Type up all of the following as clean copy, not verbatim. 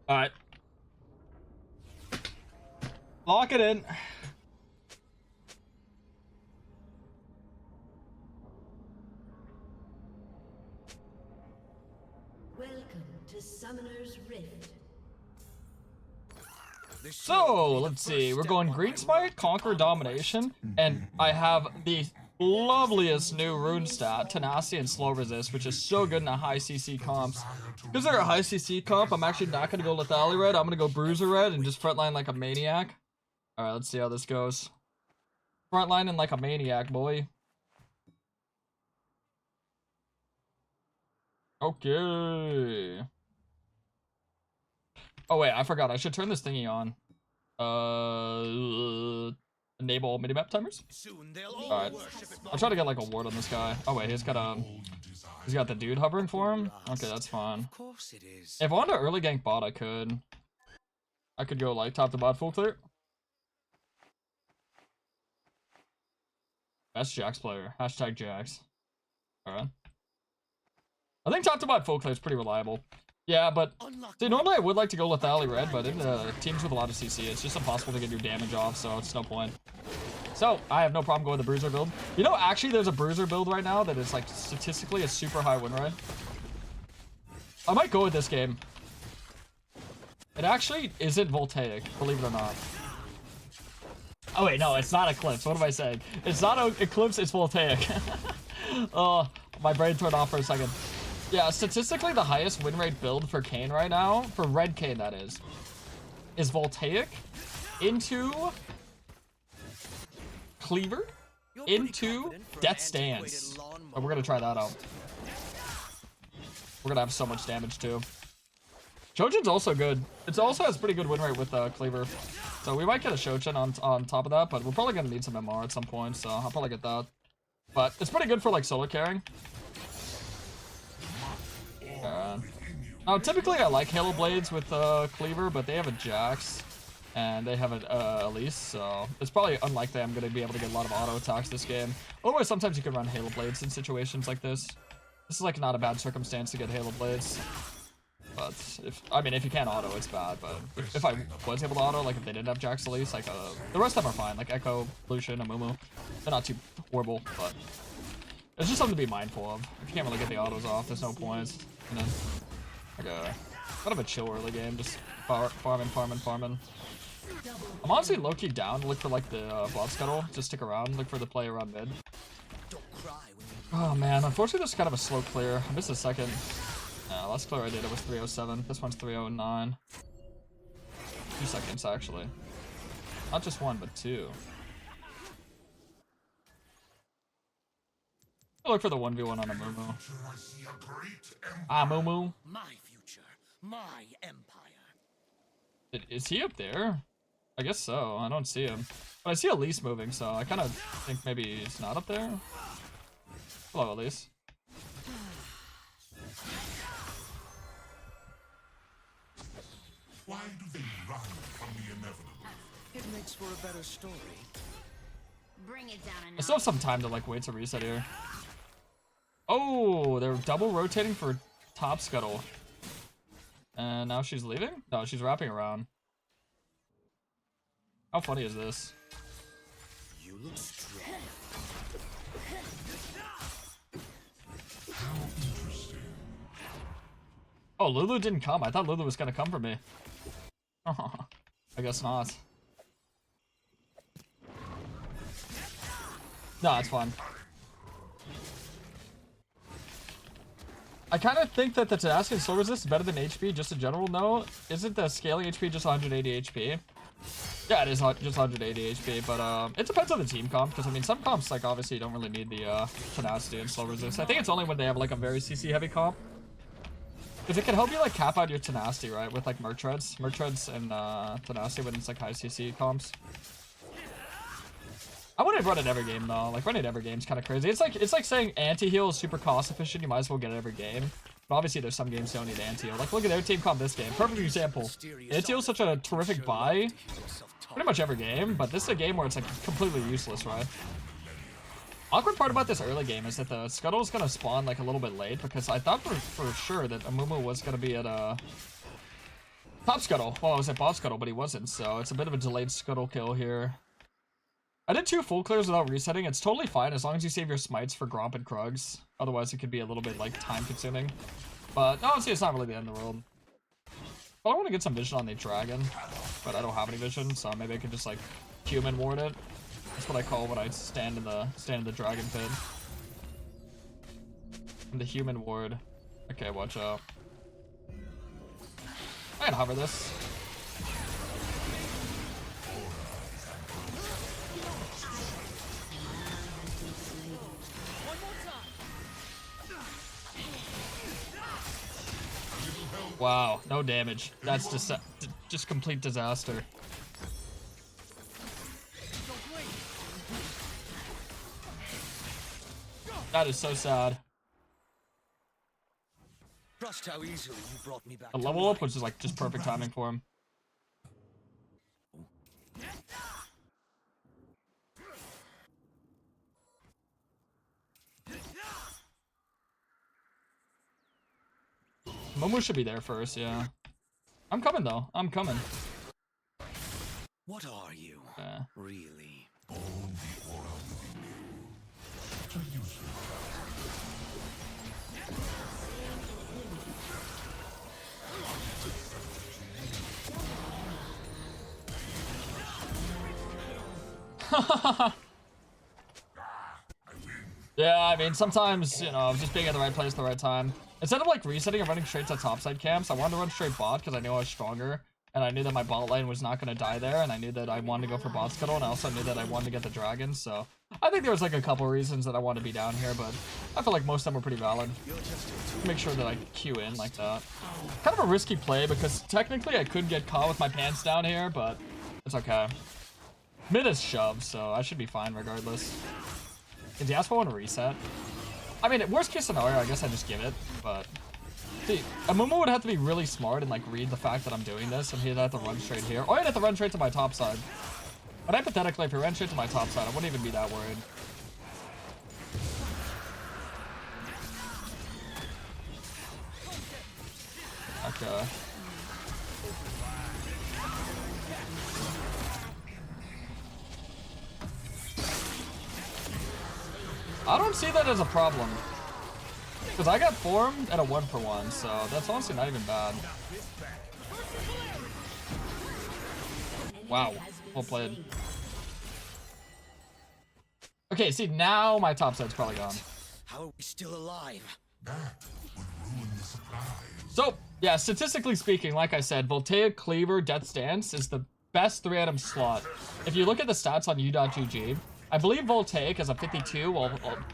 Alright. Lock it in. Welcome to Summoner's Rift. So, let's see. We're going Green Spike, Conquer, Domination, and I have the loveliest new rune stat, Tenacity and Slow Resist, which is so good in a high CC comps. Because they're a high CC comp, I'm actually not going to go Lethality Red. I'm going to go Bruiser Red and just frontline like a maniac. Alright, let's see how this goes. Frontlining like a maniac, boy. Okay. Oh wait, I forgot. I should turn this thingy on. Enable minimap timers. Alright. I'm trying to get like a ward on this guy. Oh wait, he's got the dude hovering for him. Okay, that's fine. If I wanted to early gank bot, I could go like top to bot full clear. Best Jax player. Hashtag Jax. Alright. I think top to bot full clear is pretty reliable. Yeah, but see, normally I would like to go Lethality Red, but in teams with a lot of CC, it's just impossible to get your damage off, so it's no point. So, I have no problem going with the Bruiser build. You know, actually, there's a Bruiser build right now that is, like, statistically a super high win rate. I might go with this game. It actually isn't Voltaic, believe it or not. Oh, wait, no, it's not Eclipse. What am I saying? It's not Eclipse, it's Voltaic. Oh, my brain turned off for a second. Yeah, statistically, the highest win rate build for Kayn right now, for Red Kayn that is Voltaic into Cleaver into Death Stance. Oh, we're gonna try that out. We're gonna have so much damage too. Shojin's also good. It also has pretty good win rate with Cleaver. So we might get a Shojin on top of that, but we're probably gonna need some MR at some point, so I'll probably get that. But it's pretty good for like solo carrying. Now, typically I like Halo Blades with Cleaver, but they have a Jax, and they have a Elise, so it's probably unlikely I'm going to be able to get a lot of auto attacks this game. Otherwise, sometimes you can run Halo Blades in situations like this. This is like not a bad circumstance to get Halo Blades. But, if you can't auto, it's bad, but if I was able to auto, like if they didn't have Jax Elise, like the rest of them are fine, like Echo, Lucian, Amumu. They're not too horrible, but it's just something to be mindful of. If you can't really get the autos off, there's no point. You know, like kind of a chill early game, just farming. I'm honestly low-key down to look for like the bot scuttle, just stick around, look for the play around mid. Oh man, unfortunately this is kind of a slow clear. I missed a second. Yeah, last clear I did it was 307. This one's 309. 2 seconds actually. Not just one, but two. I'll look for the 1v1 on Amumu. Amumu. My future, my empire. Is he up there? I guess so. I don't see him. But I see Elise moving, so I kind of think maybe he's not up there. Hello, Elise. Why do they run from the inevitable? It makes for a better story. Bring it down a I still have some time to like wait to reset here. Oh, they're double rotating for top scuttle. And now she's leaving? No, she's wrapping around. How funny is this? You look strong. How interesting. Oh, Lulu didn't come. I thought Lulu was gonna come for me. I guess not. No, it's fine. I kind of think that the tenacity and slow resist is better than HP just in general. No, isn't the scaling HP just 180 HP? Yeah, it is just 180 HP, but it depends on the team comp, because I mean some comps like obviously you don't really need the tenacity and slow resist. I think it's only when they have like a very CC heavy comp, because it can help you like cap out your tenacity, right, with like merc treads and tenacity when it's like high CC comps. I wouldn't run it every game though. Like running it every game is kind of crazy. It's like saying anti-heal is super cost efficient. You might as well get it every game. But obviously there's some games that don't need anti-heal. Like look at their team comp this game. Perfect example. Anti-heal is such a terrific buy pretty much every game, but this is a game where it's like completely useless, right? Awkward part about this early game is that the scuttle is gonna spawn like a little bit late, because I thought for sure that Amumu was gonna be at Top scuttle. Well, I was at bot scuttle, but he wasn't, so it's a bit of a delayed scuttle kill here. I did 2 full clears without resetting. It's totally fine as long as you save your smites for Gromp and Krugs. Otherwise, it could be a little bit, like, time-consuming. But, honestly, it's not really the end of the world. But I want to get some vision on the dragon, but I don't have any vision, so maybe I could just, like, human ward it. That's what I call when I stand in the dragon pit. In the human ward. Okay, watch out. I can hover this. Wow, no damage. That's just complete disaster. That is so sad. Trust how easily you brought me back. A level up, which is like just perfect timing for him. Momo should be there first, yeah. I'm coming though. I'm coming. What are you, really? Own the aura within you. To use it. Yeah, I mean, sometimes, you know, just being at the right place at the right time. Instead of, like, resetting and running straight to topside camps, I wanted to run straight bot because I knew I was stronger. And I knew that my bot lane was not going to die there. And I knew that I wanted to go for bot scuttle. And I also knew that I wanted to get the dragon. So I think there was, like, a couple reasons that I wanted to be down here. But I feel like most of them were pretty valid. Make sure that I queue in like that. Kind of a risky play because technically I could get caught with my pants down here. But it's okay. Mid is shoved, so I should be fine regardless. Did Yasuo want to reset? I mean, worst case scenario, I guess I just give it, but... See, Amumu would have to be really smart and, like, read the fact that I'm doing this, and he'd have to run straight here. Or he'd have to run straight to my top side. But hypothetically, if he ran straight to my top side, I wouldn't even be that worried. Okay. I don't see that as a problem. Because I got formed at a 1-for-1, so that's honestly not even bad. Wow, well played. Okay, see, now my top side's probably gone. How are we still alive? That would ruin the supplies. So, yeah, statistically speaking, like I said, Voltaic, Cleaver, Death Stance is the best 3-item slot. If you look at the stats on u.gg, I believe Voltaic is a 52, well,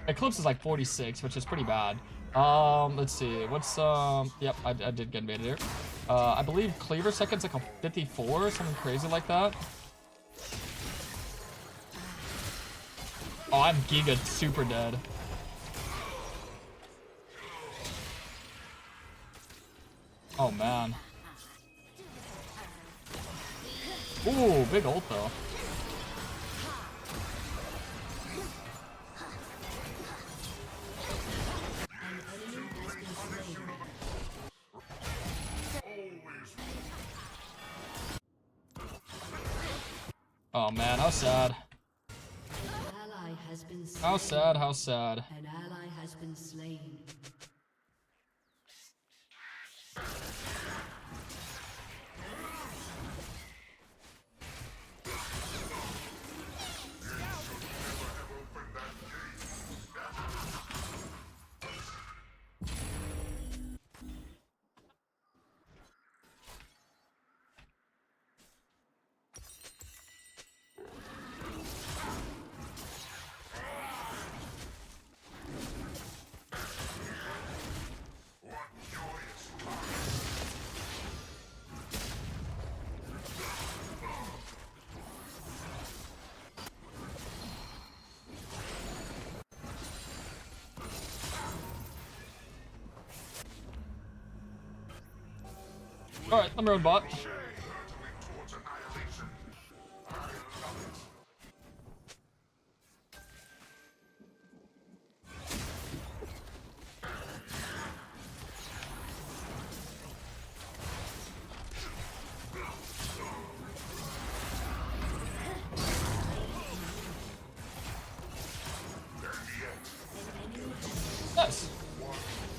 Eclipse is like 46, which is pretty bad. Let's see, what's, yep, I did get invaded here. I believe Cleaver second's like a 54 or something crazy like that. Oh, I'm Giga super dead. Oh, man. Ooh, big ult, though. Oh, man, how sad. Ally has been slain. How sad, how sad. An ally has been slain. Alright, let me run bot. Nice.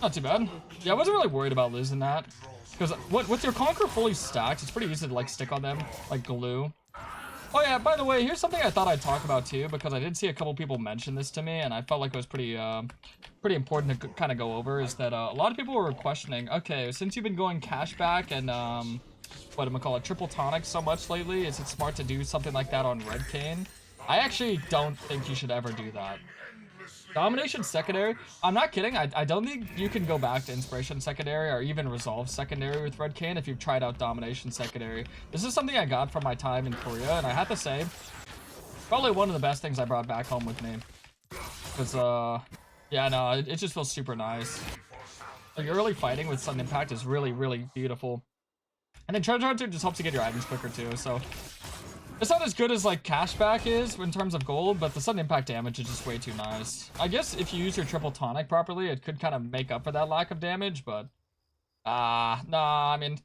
Not too bad. Yeah, I wasn't really worried about losing that. Because with your Conquer fully stacked, it's pretty easy to like stick on them like glue. Oh yeah, by the way, here's something I thought I'd talk about too, because I did see a couple people mention this to me, and I felt like it was pretty important to kind of go over, is that a lot of people were questioning, okay, since you've been going cashback and, what am I call it, triple tonic so much lately, is it smart to do something like that on Red Kayn? I actually don't think you should ever do that. Domination secondary, I'm not kidding, I don't think you can go back to Inspiration secondary or even Resolve secondary with Red Kayn if you've tried out Domination secondary. This is something I got from my time in Korea, and I have to say, probably one of the best things I brought back home with me. Because, yeah, no, it just feels super nice. Like, early fighting with Sudden Impact is really, really beautiful. And then Treasure Hunter just helps you get your items quicker too, so... It's not as good as, like, Cashback is in terms of gold, but the sudden impact damage is just way too nice. I guess if you use your triple tonic properly, it could kind of make up for that lack of damage, but... nah, I mean...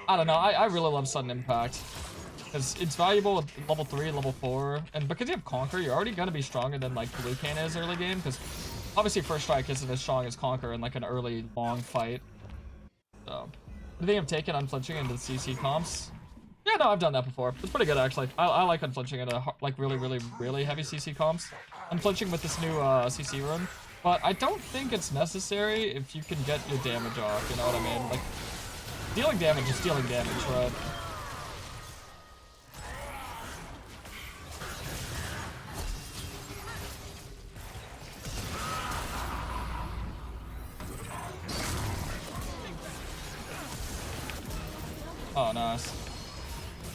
I don't know, I really love sudden impact. Because it's valuable at level 3, level 4, and because you have Conquer, you're already going to be stronger than, like, Blue Kayn is early game, because obviously First Strike isn't as strong as Conquer in, like, an early, long fight. So, I think I've taken Unflinching into the CC comps. Yeah, no, I've done that before. It's pretty good, actually. I like Unflinching at like really heavy CC comps. Unflinching with this new CC rune. But I don't think it's necessary if you can get your damage off, you know what I mean? Like, dealing damage is dealing damage, right? Oh, nice.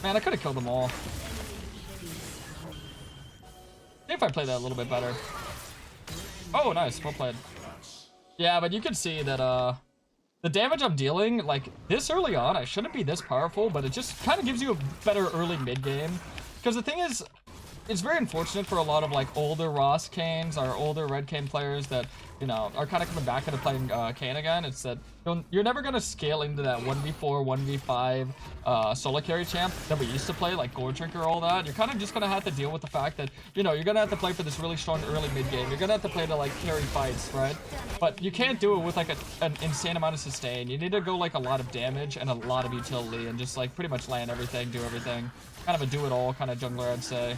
Man, I could have killed them all. Maybe if I played that a little bit better. Oh, nice. Well played. Yeah, but you can see that, the damage I'm dealing, like, this early on, I shouldn't be this powerful, but it just kind of gives you a better early mid-game. Because the thing is, it's very unfortunate for a lot of, like, older RHAAST Kayns or older Red Kayn players that, you know, are kind of coming back into playing Kayn again. It's that you're never going to scale into that 1v4, 1v5 solo carry champ that we used to play, like Gold Drinker, all that. You're kind of just going to have to deal with the fact that, you know, you're going to have to play for this really strong early mid-game. You're going to have to play to, like, carry fights, right? But you can't do it with, like, an insane amount of sustain. You need to go, like, a lot of damage and a lot of utility and just, like, pretty much land everything, do everything. Kind of a do-it-all kind of jungler, I'd say.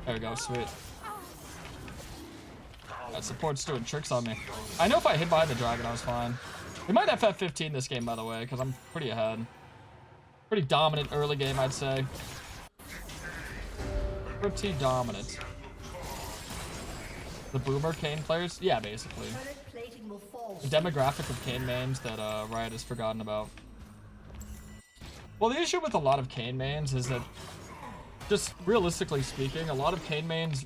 There we go, sweet. That support's doing tricks on me. I know if I hid behind the dragon, I was fine. We might FF15 this game, by the way, because I'm pretty ahead. Pretty dominant early game, I'd say. Pretty dominant. The boomer Kayn players? Yeah, basically. The demographic of Kayn mains that Riot has forgotten about. Well, the issue with a lot of Kayn mains is that, just realistically speaking, a lot of Kayn mains,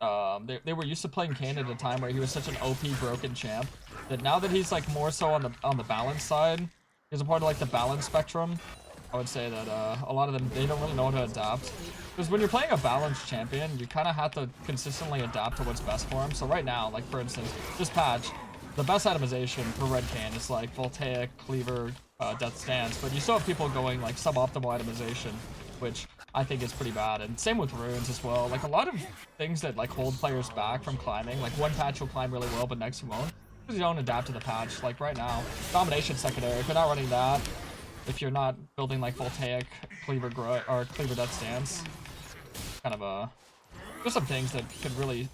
they were used to playing Kayn at a time where he was such an OP broken champ that now that he's like more so on the balance side, he's a part of like the balance spectrum. I would say that a lot of them, they don't really know how to adapt. Because when you're playing a balanced champion, you kind of have to consistently adapt to what's best for him. So right now, like for instance, this patch, the best itemization for Red Kayn is like Voltaic, Cleaver, Death Stance, but you still have people going like suboptimal itemization, which I think is pretty bad. And same with runes as well. Like a lot of things that like hold players back from climbing. Like one patch will climb really well, but next you won't. Because you don't adapt to the patch. Like right now, Domination secondary, if you're not running that, if you're not building like Voltaic, Cleaver or Cleaver Death Stance, kind of just some things that could really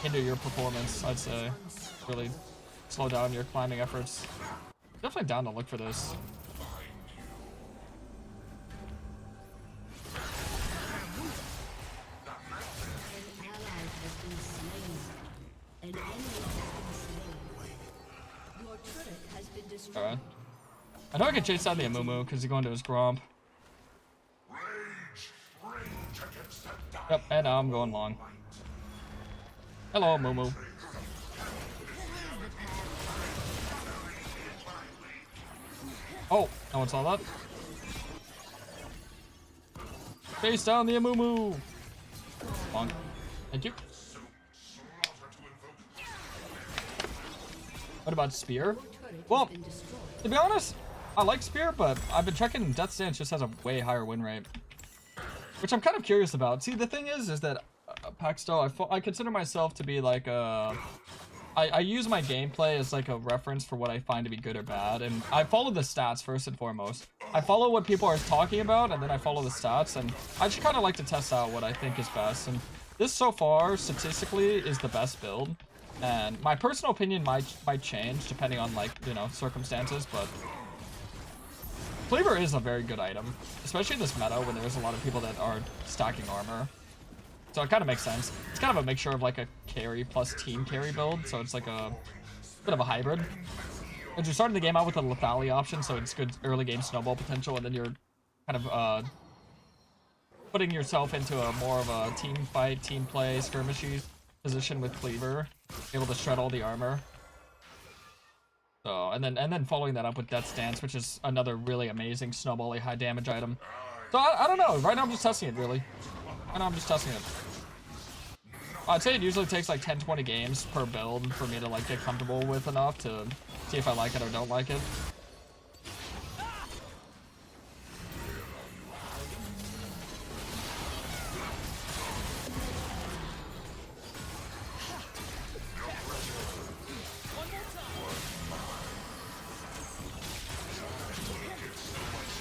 hinder your performance, I'd say. Really slow down your climbing efforts. Definitely down to look for this. Alright. I know I can chase down the Amumu because he's going to his Gromp. Yep, and now I'm going long. Hello, Amumu. Oh, no one saw that. Chase down the Amumu. Long. Thank you. What about Spear? Well, to be honest, I like Spear, but I've been checking Death Stance just has a way higher win rate, which I'm kind of curious about. See, the thing is that Paxto, I consider myself to be like I use my gameplay as like a reference for what I find to be good or bad, and I follow the stats first and foremost. I follow what people are talking about, and then I follow the stats, and I just kind of like to test out what I think is best. And this so far, statistically, is the best build. And my personal opinion might change depending on, like, you know, circumstances, but Cleaver is a very good item, especially in this meta when there's a lot of people that are stacking armor. So it kind of makes sense. It's kind of a mixture of like a carry plus team carry build, so it's like a bit of a hybrid. And you're starting the game out with a lethality option, so it's good early game snowball potential, and then you're kind of putting yourself into a more of a team fight, team play, skirmishy position with Cleaver, able to shred all the armor. So and then following that up with Death Stance, which is another really amazing snowbally high damage item. So I don't know. Right now I'm just testing it, really. Right now I'm just testing it. I'd say it usually takes like 10-20 games per build for me to like get comfortable with enough to see if I like it or don't like it.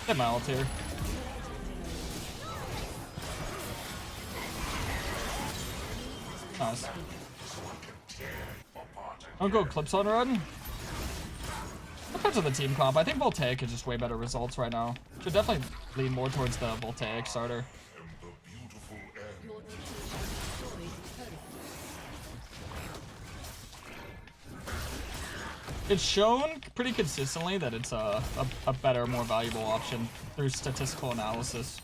Get my ult here. Nice. Don't go Clips on run. Depends on the team comp. I think Voltaic is just way better results right now. Should definitely lean more towards the Voltaic starter. It's shown pretty consistently that it's a better, more valuable option through statistical analysis.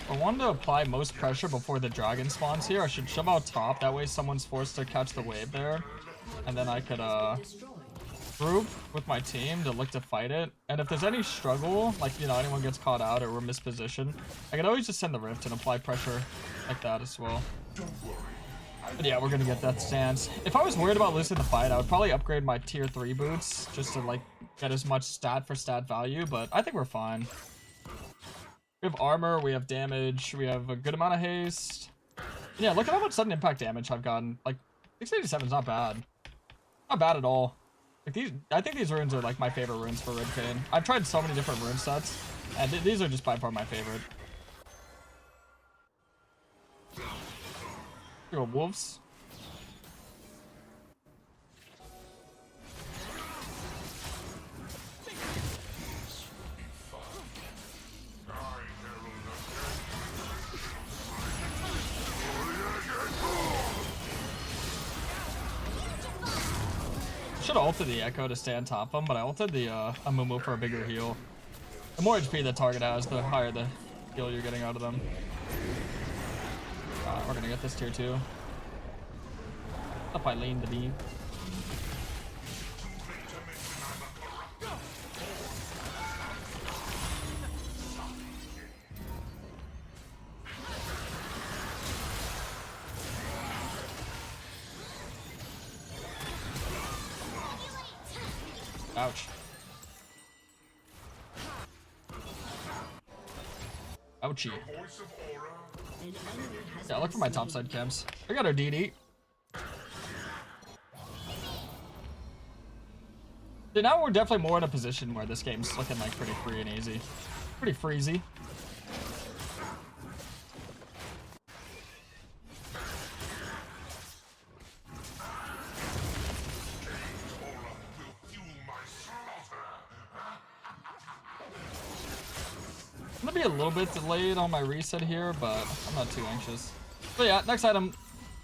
I wanted to apply most pressure before the dragon spawns here. I should shove out top, that way someone's forced to catch the wave there. And then I could group with my team to look to fight it. And if there's any struggle, like, you know, anyone gets caught out or we're mispositioned, I could always just send the rift and apply pressure like that as well. But yeah, we're gonna get Death Stance. If I was worried about losing the fight, I would probably upgrade my tier 3 boots just to like get as much stat for stat value, but I think we're fine. We have armor, we have damage, we have a good amount of haste. Yeah, look at how much sudden impact damage I've gotten. Like, 687 is not bad. Not bad at all. Like I think these runes are like my favorite runes for Red Kayn. I've tried so many different rune sets, and these are just by far my favorite. Here we go, wolves. Should have ulted the Echo to stay on top of him, but I ulted the Amumu for a bigger heal. The more HP the target has, the higher the heal you're getting out of them. We're gonna get this tier 2. Up I lean the beam. Ouch. Ouchie. Yeah, look for my topside camps. I got our DD. So now we're definitely more in a position where this game's looking like pretty free and easy. Pretty freezy. I'm gonna be a little bit delayed on my reset here, but I'm not too anxious. But yeah, next item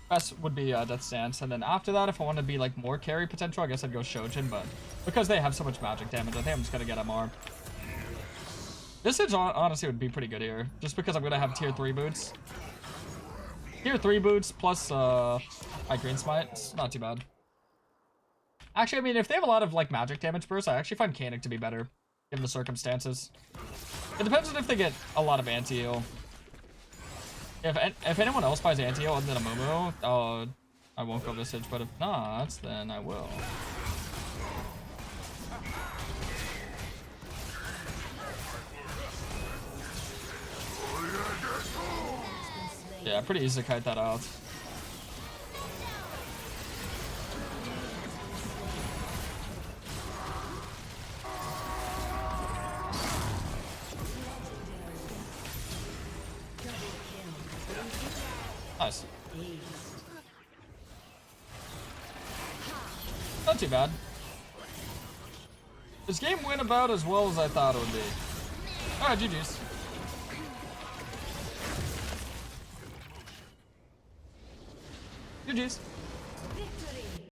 best would be Death Stance, and then after that, if I want to be like more carry potential, I guess I'd go Shojin, but because they have so much magic damage, I think I'm just gonna get MR. This Visage honestly would be pretty good here, just because I'm gonna have tier 3 boots. Tier 3 boots plus my Green Smite, it's not too bad. Actually, I mean, if they have a lot of like magic damage bursts, I actually find Kayn to be better, given the circumstances. It depends on if they get a lot of anti-heal. If anyone else buys anti-heal other than Amumu, I won't go Visage, but if not, then I will. Yeah, pretty easy to kite that out. Nice. Not too bad. This game went about as well as I thought it would be. Alright, GG's. GG's.